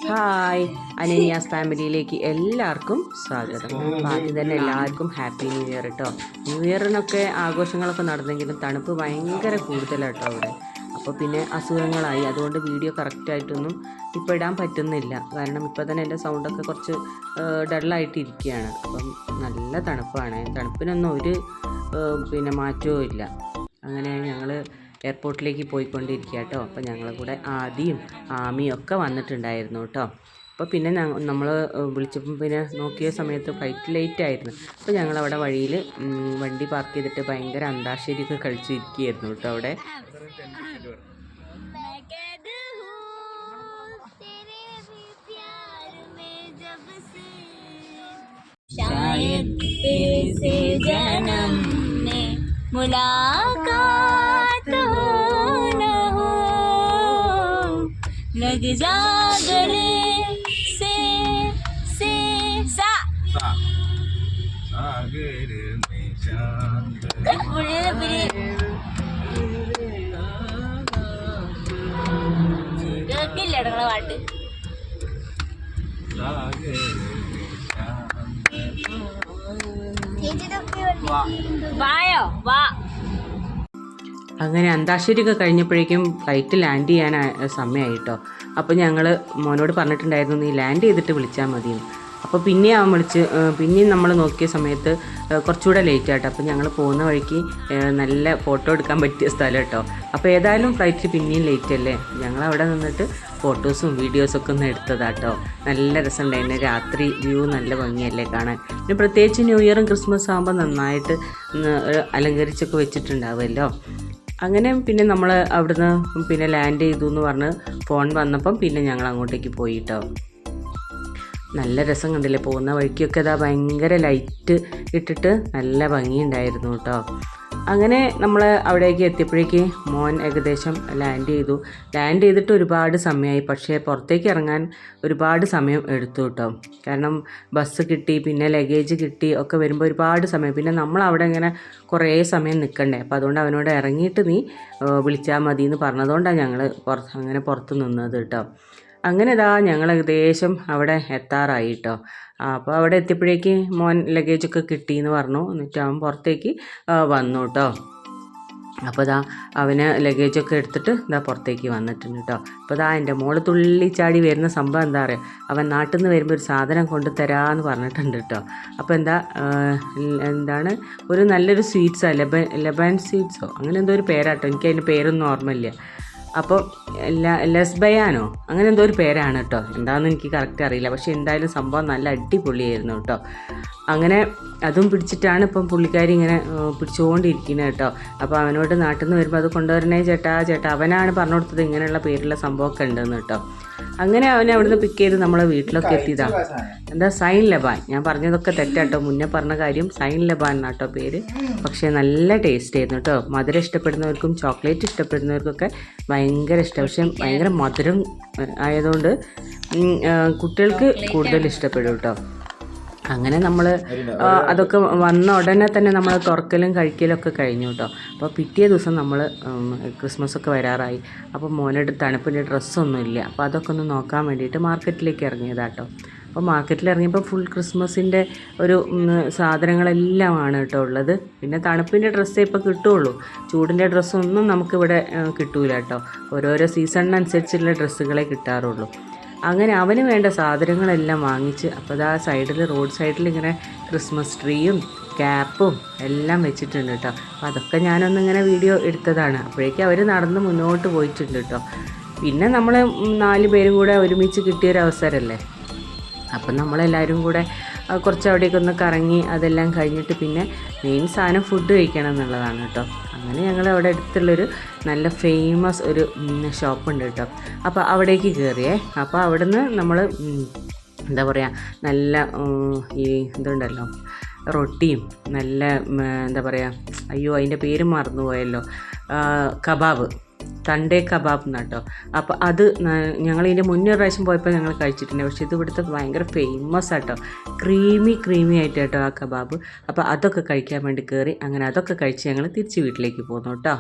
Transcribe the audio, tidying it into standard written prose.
Hi, അനന്യാസ് ഫാമിലിയിലേക്ക് എല്ലാവർക്കും സ്വാഗതം. അപ്പോൾ ആദ്യം തന്നെ എല്ലാവർക്കും ഹാപ്പി ന്യൂ ഇയർ കേട്ടോ. ന്യൂ ഇയറിനൊക്കെ ആഘോഷങ്ങളൊക്കെ നടന്നെങ്കിലും തണുപ്പ് ഭയങ്കര കൂടുതലാട്ടോ അവിടെ. അപ്പോൾ പിന്നെ അസുഖങ്ങളായി, അതുകൊണ്ട് വീഡിയോ കറക്റ്റായിട്ടൊന്നും ഇപ്പോൾ ഇടാൻ പറ്റുന്നില്ല. കാരണം ഇപ്പോൾ തന്നെ എൻ്റെ സൗണ്ടൊക്കെ കുറച്ച് ഡള്ളായിട്ടിരിക്കുകയാണ്. അപ്പം നല്ല തണുപ്പാണ്, തണുപ്പിനൊന്നും ഒരു മാറ്റവും ഇല്ല. അങ്ങനെ ഞങ്ങൾ എയർപോർട്ടിലേക്ക് പോയിക്കൊണ്ടിരിക്കുക കേട്ടോ. അപ്പോൾ ഞങ്ങളെ കൂടെ ആദിയും ആമിയും ഒക്കെ വന്നിട്ടുണ്ടായിരുന്നു കേട്ടോ. അപ്പോൾ പിന്നെ നമ്മൾ വിളിച്ചപ്പം പിന്നെ നോക്കിയ സമയത്ത് ഫ്ലൈറ്റ് ലേറ്റ് ആയിരുന്നു. അപ്പോൾ ഞങ്ങളവിടെ വഴിയിൽ വണ്ടി പാർക്ക് ചെയ്തിട്ട് ഭയങ്കര അന്താക്ഷരിയൊക്കെ കളിച്ചിരിക്കുകയായിരുന്നു കേട്ടോ അവിടെ. मुलाकात हो न हो लग जा गले से सा सागर में चांद കേട്ടില്ലടങ്ങളെ പാട്ട് വായോ വാ. അങ്ങനെ അന്താക്ഷരിയൊക്കെ കഴിഞ്ഞപ്പോഴേക്കും ഫ്ലൈറ്റ് ലാൻഡ് ചെയ്യാൻ സമയമായി കേട്ടോ. അപ്പോൾ ഞങ്ങൾ മോനോട് പറഞ്ഞിട്ടുണ്ടായിരുന്നു നീ ലാൻഡ് ചെയ്തിട്ട് വിളിച്ചാൽ മതിയെന്ന്. അപ്പോൾ പിന്നെയും അവൻ വിളിച്ച് പിന്നെയും നമ്മൾ നോക്കിയ സമയത്ത് കുറച്ചുകൂടെ ലേറ്റ് ആട്ടോ. അപ്പോൾ ഞങ്ങൾ പോകുന്ന വഴിക്ക് നല്ല ഫോട്ടോ എടുക്കാൻ പറ്റിയ സ്ഥലം കേട്ടോ. അപ്പോൾ ഏതായാലും ഫ്ലൈറ്റ് പിന്നെയും ലേറ്റ് അല്ലേ, ഞങ്ങളവിടെ നിന്നിട്ട് ഫോട്ടോസും വീഡിയോസൊക്കെ ഒന്ന് എടുത്തതാട്ടോ. നല്ല രസമുണ്ടായിരുന്നു, രാത്രി വ്യൂ നല്ല ഭംഗിയല്ലേ കാണാൻ. പിന്നെ പ്രത്യേകിച്ച് ന്യൂ ഇയറും ക്രിസ്മസ് ആകുമ്പോൾ നന്നായിട്ട് അലങ്കരിച്ചൊക്കെ വെച്ചിട്ടുണ്ടാവുമല്ലോ. അങ്ങനെ പിന്നെ നമ്മൾ അവിടുന്ന് പിന്നെ ലാൻഡ് ചെയ്തു എന്ന് പറഞ്ഞ് ഫോൺ വന്നപ്പം പിന്നെ ഞങ്ങൾ അങ്ങോട്ടേക്ക് പോയിട്ടോ. നല്ല രസം കണ്ടില്ലേ, പോകുന്ന വഴിക്കൊക്കെ ഇതാ ഭയങ്കര ലൈറ്റ് ഇട്ടിട്ട് നല്ല ഭംഗിയുണ്ടായിരുന്നു കേട്ടോ. അങ്ങനെ നമ്മൾ അവിടേക്ക് എത്തിയപ്പോഴേക്ക് മോൻ ഏകദേശം ലാൻഡ് ചെയ്തിട്ട് ഒരുപാട് സമയമായി. പക്ഷേ പുറത്തേക്ക് ഇറങ്ങാൻ ഒരുപാട് സമയം എടുത്തു കേട്ടോ. കാരണം ബസ് കിട്ടി, പിന്നെ ലഗേജ് കിട്ടി ഒക്കെ വരുമ്പോൾ ഒരുപാട് സമയം, പിന്നെ നമ്മൾ അവിടെ ഇങ്ങനെ കുറേ സമയം നിൽക്കണ്ടേ. അപ്പോൾ അതുകൊണ്ട് അവനോട് ഇറങ്ങിയിട്ട് നീ വിളിച്ചാൽ മതി എന്ന് പറഞ്ഞതുകൊണ്ടാണ് ഞങ്ങൾ പുറത്ത് നിന്നത് കേട്ടോ. അങ്ങനെ ഇതാ ഞങ്ങൾ ഏകദേശം അവിടെ എത്താറായി കേട്ടോ. അപ്പോൾ അവിടെ എത്തിയപ്പോഴേക്ക് മോൻ ലഗേജൊക്കെ കിട്ടിയെന്ന് പറഞ്ഞു. എന്നിട്ട് അവൻ പുറത്തേക്ക് വന്നു കേട്ടോ. അപ്പോൾ ഇതാ അവന് ലഗേജൊക്കെ എടുത്തിട്ട് ഇതാ പുറത്തേക്ക് വന്നിട്ടുണ്ട് കേട്ടോ. അപ്പോൾ ഇതാ എൻ്റെ മോള് തുള്ളിച്ചാടി വരുന്ന സംഭവം എന്താ പറയുക, അവൻ നാട്ടിൽ നിന്ന് വരുമ്പോൾ ഒരു സാധനം കൊണ്ട് തരാമെന്ന് പറഞ്ഞിട്ടുണ്ട് കേട്ടോ. അപ്പോൾ എന്താണ് ഒരു നല്ലൊരു സ്വീറ്റ്സാണ്, ലബൻ സ്വീറ്റ്സോ അങ്ങനെ എന്തോ ഒരു പേരാട്ടോ, എനിക്ക് അതിൻ്റെ പേരൊന്നും ഓർമ്മയില്ല. അപ്പോൾ ലെസ്ബയാനോ അങ്ങനെ എന്തോ ഒരു പേരാണ് കേട്ടോ, എന്താണെന്ന് എനിക്ക് കറക്റ്റ് അറിയില്ല. പക്ഷേ എന്തായാലും സംഭവം നല്ല അടിപൊളിയായിരുന്നു കേട്ടോ. അങ്ങനെ അതും പിടിച്ചിട്ടാണ് ഇപ്പം പുള്ളിക്കാരി ഇങ്ങനെ പിടിച്ചുകൊണ്ടിരിക്കുന്നത് കേട്ടോ. അപ്പോൾ അവനോട് നാട്ടിൽ നിന്ന് വരുമ്പോൾ അത് കൊണ്ടുവരണേ ചേട്ടാ അവനാണ് പറഞ്ഞു കൊടുത്തത് ഇങ്ങനെയുള്ള പേരുള്ള സംഭവമൊക്കെ ഉണ്ടെന്ന് കേട്ടോ. അങ്ങനെ അവനെ അവിടുന്ന് പിക്ക് ചെയ്ത് നമ്മളെ വീട്ടിലൊക്കെ എത്തിയതാണ്. എന്താ സൈൻ ലബാൻ, ഞാൻ പറഞ്ഞതൊക്കെ തെറ്റാട്ടോ, മുന്നേ പറഞ്ഞ കാര്യം സൈൻ ലബാൻ എന്നാട്ടോ പേര്. പക്ഷേ നല്ല ടേസ്റ്റ് ആയിരുന്നു കേട്ടോ. മധുരം ഇഷ്ടപ്പെടുന്നവർക്കും ചോക്ലേറ്റ് ഇഷ്ടപ്പെടുന്നവർക്കൊക്കെ ഭയങ്കര ഇഷ്ടം. പക്ഷേ ഭയങ്കര മധുരം ആയതുകൊണ്ട് കുട്ടികൾക്ക് കൂടുതൽ ഇഷ്ടപ്പെടും കേട്ടോ. അങ്ങനെ നമ്മൾ അതൊക്കെ വന്ന ഉടനെ തന്നെ നമ്മൾ തുറക്കലും കഴിക്കലൊക്കെ കഴിഞ്ഞു കേട്ടോ. അപ്പോൾ പിറ്റേ ദിവസം നമ്മൾ ക്രിസ്മസൊക്കെ വരാറായി. അപ്പോൾ മോനോട് തണുപ്പിൻ്റെ ഡ്രസ്സൊന്നും ഇല്ല, അപ്പോൾ അതൊക്കെ ഒന്ന് നോക്കാൻ വേണ്ടിയിട്ട് മാർക്കറ്റിലേക്ക് ഇറങ്ങിയതാട്ടോ. അപ്പോൾ മാർക്കറ്റിൽ ഇറങ്ങിയപ്പോൾ ഫുൾ ക്രിസ്മസിൻ്റെ ഒരു സാധനങ്ങളെല്ലാമാണ് കേട്ടോ ഉള്ളത്. പിന്നെ തണുപ്പിൻ്റെ ഡ്രസ്സേ ഇപ്പോൾ കിട്ടുകയുള്ളൂ, ചൂടിൻ്റെ ഡ്രസ്സൊന്നും നമുക്കിവിടെ കിട്ടൂല കേട്ടോ. ഓരോരോ സീസണിനനുസരിച്ചുള്ള ഡ്രസ്സുകളെ കിട്ടാറുള്ളൂ. അങ്ങനെ അവന് വേണ്ട സാധനങ്ങളെല്ലാം വാങ്ങിച്ച് അപ്പോൾ ആ സൈഡിൽ റോഡ് സൈഡിൽ ഇങ്ങനെ ക്രിസ്മസ് ട്രീയും ക്യാപ്പും എല്ലാം വെച്ചിട്ടുണ്ട് കേട്ടോ. അപ്പോൾ അതൊക്കെ ഞാനൊന്നിങ്ങനെ വീഡിയോ എടുത്തതാണ്. അപ്പോഴേക്കും അവർ നടന്ന് മുന്നോട്ട് പോയിട്ടുണ്ട് കേട്ടോ. പിന്നെ നമ്മൾ 4 പേരും കൂടെ ഒരുമിച്ച് കിട്ടിയൊരവസരമല്ലേ, അപ്പം നമ്മളെല്ലാവരും കൂടെ കുറച്ച് അവിടേക്ക് ഒന്ന് കറങ്ങി അതെല്ലാം കഴിഞ്ഞിട്ട് പിന്നെ മെയിൻ സാധനം ഫുഡ് കഴിക്കണം എന്നുള്ളതാണ് കേട്ടോ. അങ്ങനെ ഞങ്ങൾ അവിടെ അടുത്തുള്ളൊരു നല്ല ഫേമസ് ഒരു ഷോപ്പുണ്ട് കേട്ടോ. അപ്പോൾ അവിടേക്ക് കയറിയേ. അപ്പോൾ അവിടെ നിന്ന് നമ്മൾ എന്താ പറയുക, നല്ല ഈ ഇതുണ്ടല്ലോ റൊട്ടിയും നല്ല എന്താ പറയുക, അയ്യോ അതിൻ്റെ പേര് മറന്നുപോയല്ലോ, കബാബ്, തണ്ടേ കബാബ് എന്നാട്ടോ. അപ്പോൾ അത് ഞങ്ങൾ ഇതിൻ്റെ മുന്നേ പ്രാവശ്യം പോയപ്പോൾ ഞങ്ങൾ കഴിച്ചിട്ടുണ്ട്. പക്ഷേ ഇത് ഇവിടുത്തെ ഭയങ്കര ഫേമസ് ആട്ടോ, ക്രീമി ആയിട്ട് കേട്ടോ ആ കബാബ്. അപ്പോൾ അതൊക്കെ കഴിക്കാൻ വേണ്ടി കയറി. അങ്ങനെ അതൊക്കെ കഴിച്ച് ഞങ്ങൾ തിരിച്ച് വീട്ടിലേക്ക് പോന്നു കേട്ടോ.